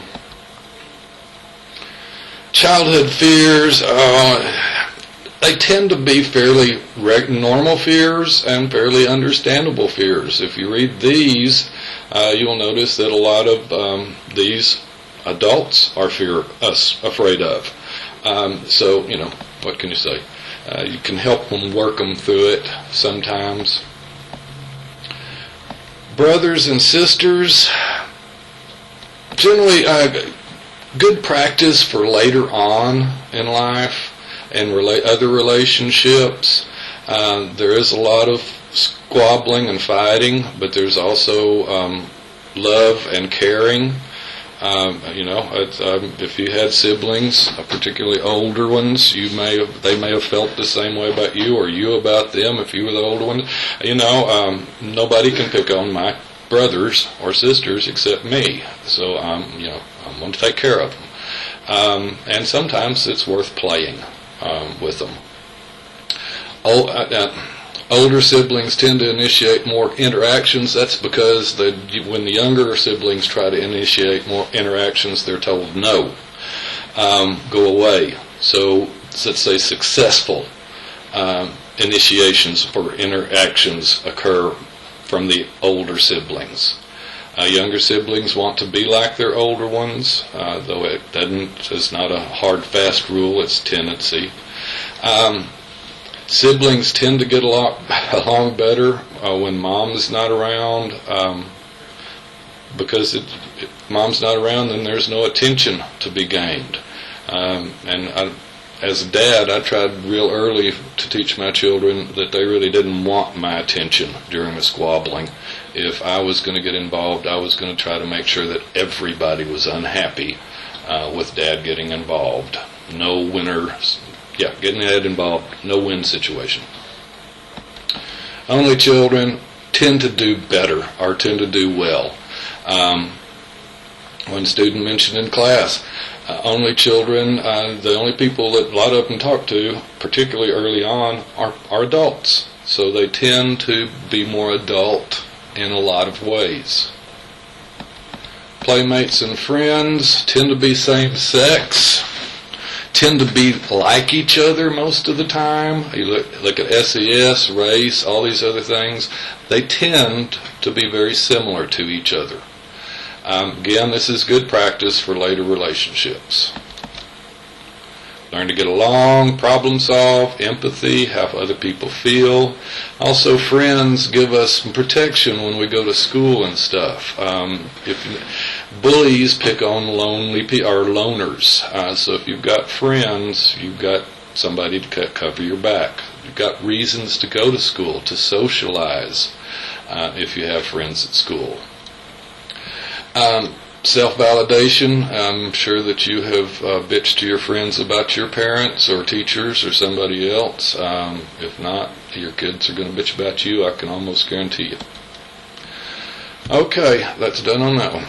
Childhood fears, they tend to be fairly normal fears and fairly understandable fears. If you read these, you'll notice that a lot of these adults are afraid of. So, what can you say? You can help them work them through it sometimes. Brothers and sisters, generally good practice for later on in life and other relationships. There is a lot of squabbling and fighting, but there's also love and caring. If you had siblings, particularly older ones, they may have felt the same way about you, or you about them. If you were the older one, nobody can pick on my brothers or sisters except me. So I'm going to take care of them. And sometimes it's worth playing with them. Older siblings tend to initiate more interactions. That's because when the younger siblings try to initiate more interactions, they're told no, go away. So let's say successful initiations or interactions occur from the older siblings. Younger siblings want to be like their older ones, though it's not a hard, fast rule, it's tendency. Siblings tend to get along better when mom's not around, because if mom's not around, then there's no attention to be gained. As a dad, I tried real early to teach my children that they really didn't want my attention during the squabbling. If I was going to get involved, I was going to try to make sure that everybody was unhappy with Dad getting involved. No winners. Yeah, getting Dad involved, no win situation. Only children tend to do better or tend to do well. One student mentioned in class, only children, the only people that a lot of them talk to, particularly early on, are adults. So they tend to be more adult in a lot of ways. Playmates and friends tend to be same sex, tend to be like each other most of the time. You look at SES, race, all these other things, they tend to be very similar to each other. Again, this is good practice for later relationships. Learn to get along, problem solve, empathy, how other people feel. Also, friends give us some protection when we go to school and stuff. If bullies pick on lonely or loners, so if you've got friends, you've got somebody to cover your back. You've got reasons to go to school, to socialize, if you have friends at school. Self-validation. I'm sure that you have bitched to your friends about your parents or teachers or somebody else. If not, your kids are going to bitch about you, I can almost guarantee you. Okay, that's done on that one.